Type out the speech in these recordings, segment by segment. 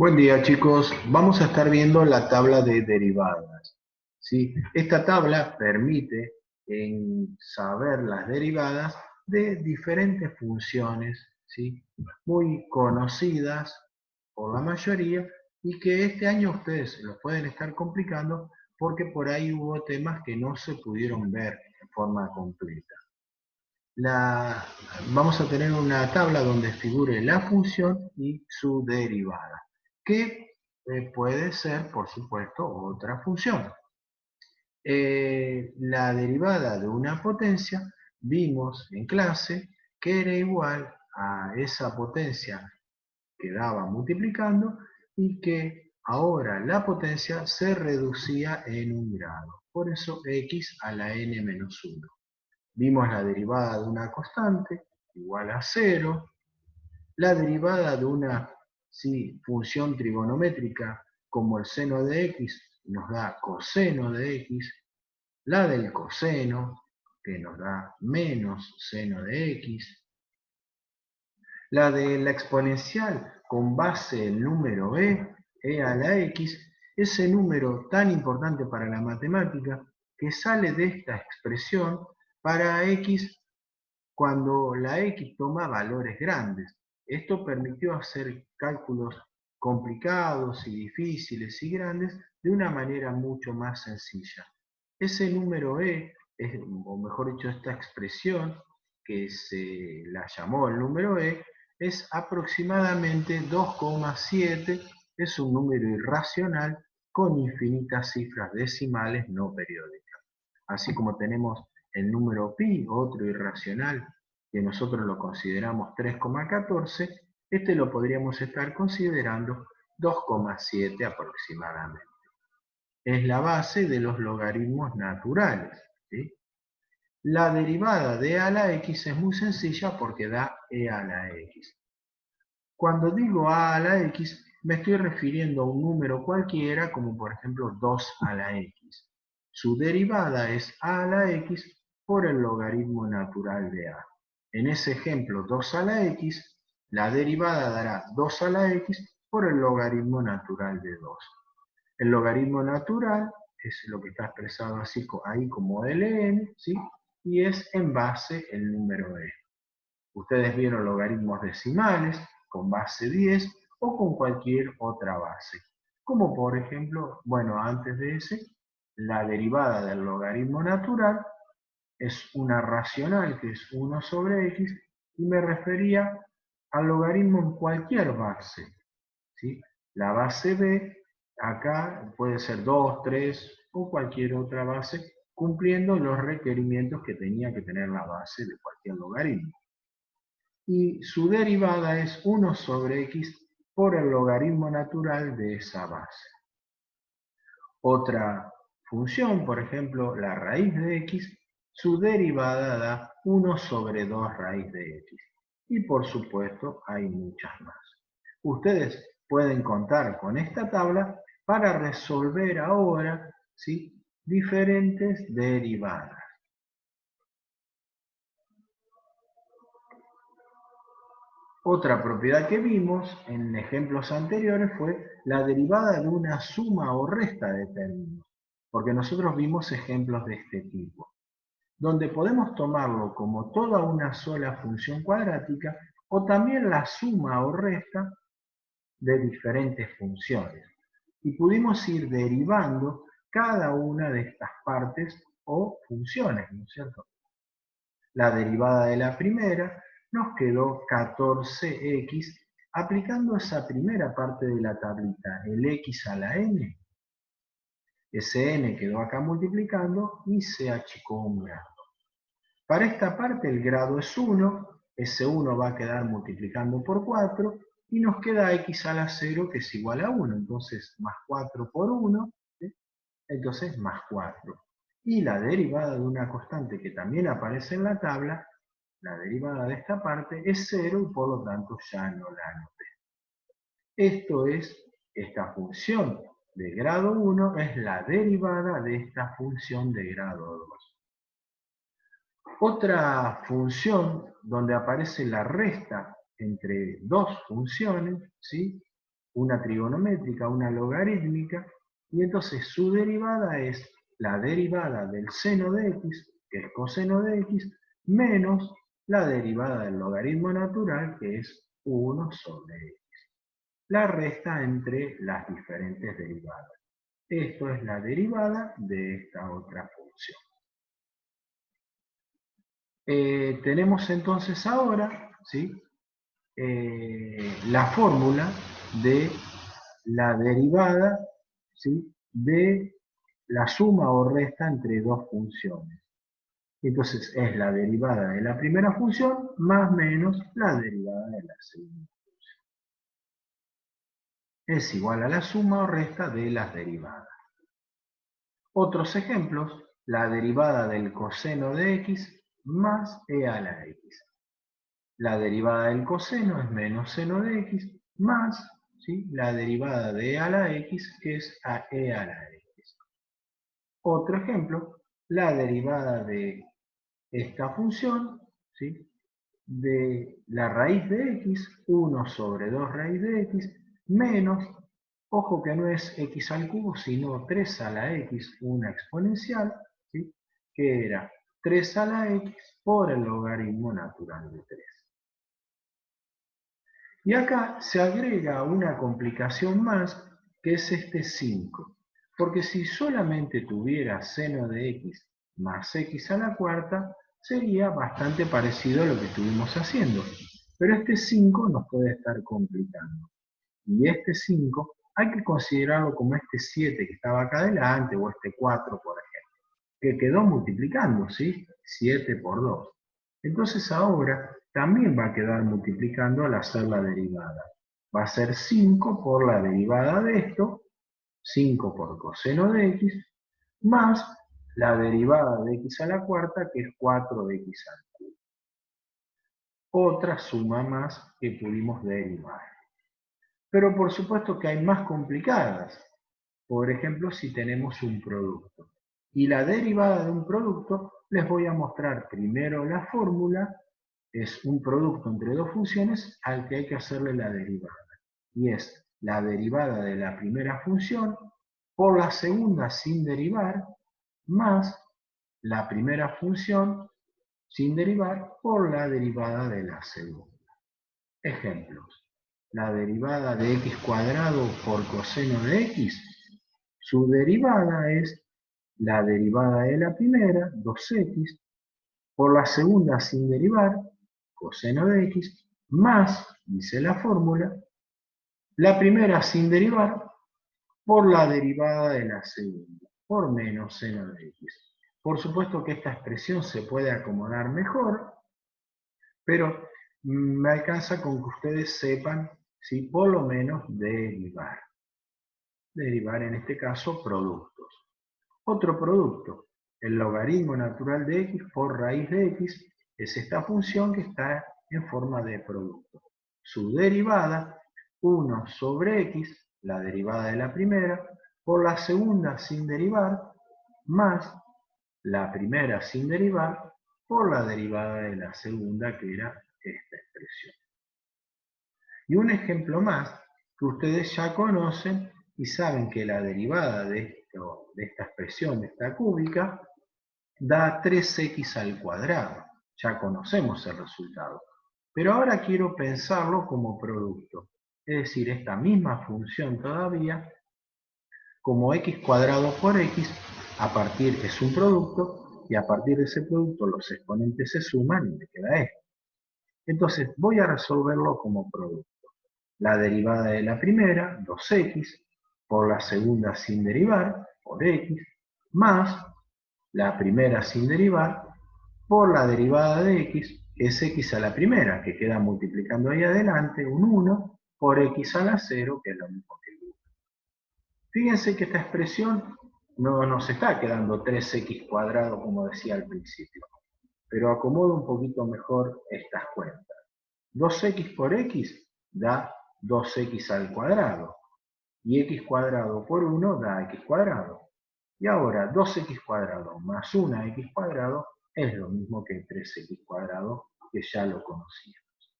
Buen día, chicos. Vamos a estar viendo la tabla de derivadas. ¿Sí? Esta tabla permite saber las derivadas de diferentes funciones, ¿sí? Muy conocidas por la mayoría y que este año ustedes lo pueden estar complicando porque por ahí hubo temas que no se pudieron ver de forma completa. Vamos a tener una tabla donde figure la función y su derivada, que puede ser, por supuesto, otra función. La derivada de una potencia, vimos en clase que era igual a esa potencia que daba multiplicando y que ahora la potencia se reducía en un grado. Por eso x a la n-1. Vimos la derivada de una constante, igual a 0, la derivada de una función trigonométrica como el seno de x nos da coseno de x, la del coseno que nos da menos seno de x, la de la exponencial con base el número e a la x, ese número tan importante para la matemática que sale de esta expresión para x cuando la X toma valores grandes. Esto permitió hacer cálculos complicados y difíciles y grandes de una manera mucho más sencilla. Ese número o mejor dicho, esta expresión, que se la llamó el número es aproximadamente 2,7, es un número irracional con infinitas cifras decimales no periódicas. Así como tenemos el número pi, otro irracional, que nosotros lo consideramos 3,14, este lo podríamos estar considerando 2,7 aproximadamente. Es la base de los logaritmos naturales, ¿sí? La derivada de e a la x es muy sencilla porque da e a la x. Cuando digo a la x, me estoy refiriendo a un número cualquiera, como por ejemplo 2 a la x. Su derivada es a la x por el logaritmo natural de a. En ese ejemplo 2 a la x, la derivada dará 2 a la x por el logaritmo natural de 2. El logaritmo natural es lo que está expresado así ahí como ln, ¿sí? Y es en base el número e. Ustedes vieron logaritmos decimales con base 10 o con cualquier otra base. Como por ejemplo, bueno, antes de ese, la derivada del logaritmo natural es una racional que es 1 sobre x y me refería al logaritmo en cualquier base, ¿sí? La base b acá puede ser 2, 3 o cualquier otra base cumpliendo los requerimientos que tenía que tener la base de cualquier logaritmo. Y su derivada es 1 sobre x por el logaritmo natural de esa base. Otra función, por ejemplo, la raíz de x, su derivada da 1 sobre 2 raíz de x. Y por supuesto hay muchas más. Ustedes pueden contar con esta tabla para resolver ahora, ¿sí?, diferentes derivadas. Otra propiedad que vimos en ejemplos anteriores fue la derivada de una suma o resta de términos, porque nosotros vimos ejemplos de este tipo, donde podemos tomarlo como toda una sola función cuadrática o también la suma o resta de diferentes funciones. Y pudimos ir derivando cada una de estas partes o funciones, ¿no es cierto? La derivada de la primera nos quedó 14x, aplicando esa primera parte de la tablita, el x a la n. Ese n quedó acá multiplicando y se achicó un grado. Para esta parte el grado es 1, ese 1 va a quedar multiplicando por 4 y nos queda x a la 0 que es igual a 1. Entonces más 4 por 1, ¿sí?, entonces más 4. Y la derivada de una constante que también aparece en la tabla, la derivada de esta parte es 0 y por lo tanto ya no la anoté. Esto es, esta función de grado 1 es la derivada de esta función de grado 2. Otra función donde aparece la resta entre dos funciones, ¿sí?, una trigonométrica, una logarítmica, y entonces su derivada es la derivada del seno de x, que es coseno de x, menos la derivada del logaritmo natural, que es 1 sobre x. La resta entre las diferentes derivadas. Esto es la derivada de esta otra función. Tenemos entonces ahora, ¿sí?, la fórmula de la derivada, ¿sí?, de la suma o resta entre dos funciones. Entonces es la derivada de la primera función más menos la derivada de la segunda función. Es igual a la suma o resta de las derivadas. Otros ejemplos: la derivada del coseno de x más e a la x. La derivada del coseno es menos seno de x más, ¿sí?, la derivada de e a la x, que es e a la x. Otro ejemplo: la derivada de esta función, ¿sí?, de la raíz de x, 1 sobre 2 raíz de x, menos, ojo que no es x al cubo, sino 3 a la x, una exponencial, ¿sí?, que era 3 a la x por el logaritmo natural de 3. Y acá se agrega una complicación más, que es este 5. Porque si solamente tuviera seno de x más x a la cuarta, sería bastante parecido a lo que estuvimos haciendo. Pero este 5 nos puede estar complicando. Y este 5 hay que considerarlo como este 7 que estaba acá adelante, o este 4, por ejemplo, que quedó multiplicando, ¿sí? 7 por 2. Entonces ahora también va a quedar multiplicando al hacer la derivada. Va a ser 5 por la derivada de esto, 5 por coseno de x, más la derivada de x a la cuarta, que es 4 de x al cubo. Otra suma más que pudimos derivar. Pero por supuesto que hay más complicadas. Por ejemplo, si tenemos un producto. Y la derivada de un producto, les voy a mostrar primero la fórmula. Es un producto entre dos funciones al que hay que hacerle la derivada. Y es la derivada de la primera función por la segunda sin derivar, más la primera función sin derivar por la derivada de la segunda. Ejemplos: la derivada de x cuadrado por coseno de x, su derivada es la derivada de la primera, 2x, por la segunda sin derivar, coseno de x, más, dice la fórmula, la primera sin derivar por la derivada de la segunda, por menos seno de x. Por supuesto que esta expresión se puede acomodar mejor, pero me alcanza con que ustedes sepan, ¿sí?, por lo menos derivar. Derivar en este caso productos. Otro producto: el logaritmo natural de x por raíz de x es esta función que está en forma de producto. Su derivada, 1 sobre x, la derivada de la primera, por la segunda sin derivar, más la primera sin derivar, por la derivada de la segunda, que era esta expresión. Y un ejemplo más que ustedes ya conocen y saben que la derivada de esta expresión, de esta cúbica, da 3x al cuadrado. Ya conocemos el resultado. Pero ahora quiero pensarlo como producto. Es decir, esta misma función todavía, como x cuadrado por x, a partir es un producto, y a partir de ese producto los exponentes se suman y me queda esto. Entonces voy a resolverlo como producto. La derivada de la primera, 2x, por la segunda sin derivar, por x, más la primera sin derivar, por la derivada de x, que es x a la primera, que queda multiplicando ahí adelante, un 1, por x a la 0, que es lo mismo que el 1. Fíjense que esta expresión no nos está quedando 3x cuadrado como decía al principio, pero acomodo un poquito mejor estas cuentas. 2x por x da 2x al cuadrado, y x cuadrado por 1 da x cuadrado. Y ahora 2x cuadrado más 1x cuadrado es lo mismo que 3x cuadrado, que ya lo conocíamos.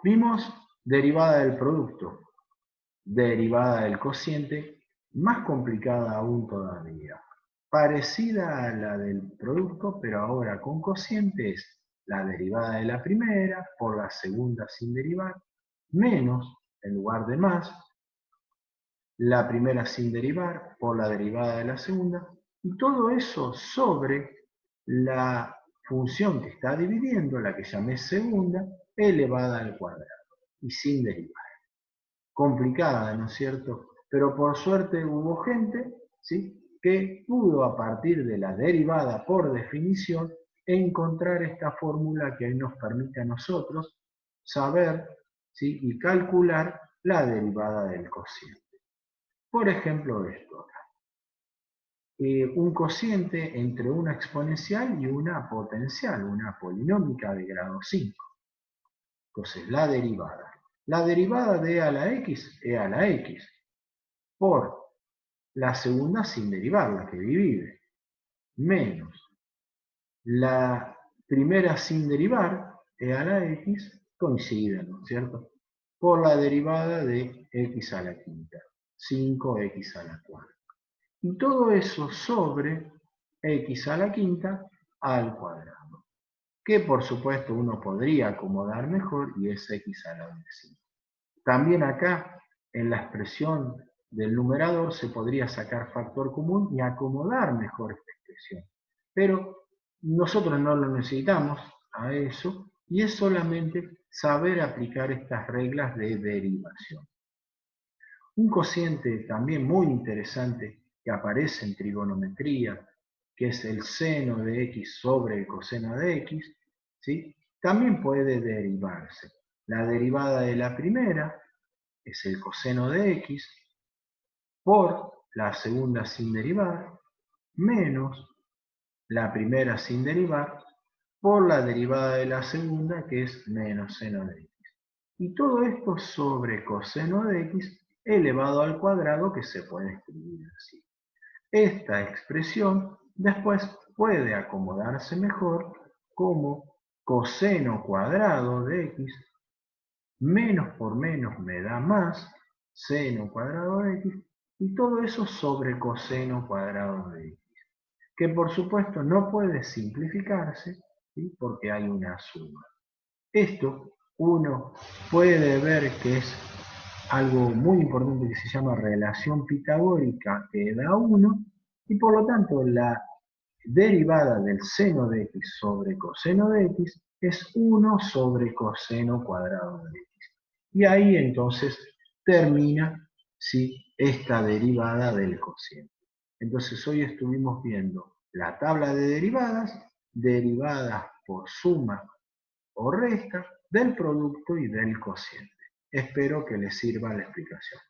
Vimos derivada del producto. derivada del cociente, más complicada aún todavía. Parecida a la del producto, pero ahora con cociente es la derivada de la primera por la segunda sin derivar, menos, en lugar de más, la primera sin derivar por la derivada de la segunda, y todo eso sobre la función que está dividiendo, la que llamé segunda, elevada al cuadrado, y sin derivar. Complicada, ¿no es cierto? Pero por suerte hubo gente, ¿sí?, que pudo a partir de la derivada por definición encontrar esta fórmula que nos permite a nosotros saber, ¿sí?, y calcular la derivada del cociente. Por ejemplo, esto acá. Un cociente entre una exponencial y una potencial, una polinómica de grado 5. Entonces, la derivada. La derivada de e a la x, e a la x, por la segunda sin derivar, la que divide, menos la primera sin derivar, e a la x, coinciden, ¿no es cierto?, por la derivada de x a la quinta, 5x a la cuarta. Y todo eso sobre x a la quinta al cuadrado, que por supuesto uno podría acomodar mejor y es x a la décima. También acá, en la expresión del numerador, se podría sacar factor común y acomodar mejor esta expresión. Pero nosotros no lo necesitamos a eso, y es solamente saber aplicar estas reglas de derivación. Un cociente también muy interesante que aparece en trigonometría, que es el seno de x sobre el coseno de x, ¿sí?, también puede derivarse. La derivada de la primera es el coseno de x por la segunda sin derivar, menos la primera sin derivar por la derivada de la segunda, que es menos seno de x. Y todo esto sobre coseno de x elevado al cuadrado, que se puede escribir así. Esta expresión después puede acomodarse mejor como coseno cuadrado de x, menos por menos me da más, seno cuadrado de x, y todo eso sobre coseno cuadrado de x, que por supuesto no puede simplificarse, ¿sí?, porque hay una suma. Esto uno puede ver que es algo muy importante que se llama relación pitagórica, que da 1, y por lo tanto la derivada del seno de x sobre coseno de x es 1 sobre coseno cuadrado de x. Y ahí entonces termina, ¿sí?, esta derivada del cociente. Entonces hoy estuvimos viendo la tabla de derivadas, derivadas por suma o resta del producto y del cociente. Espero que les sirva la explicación.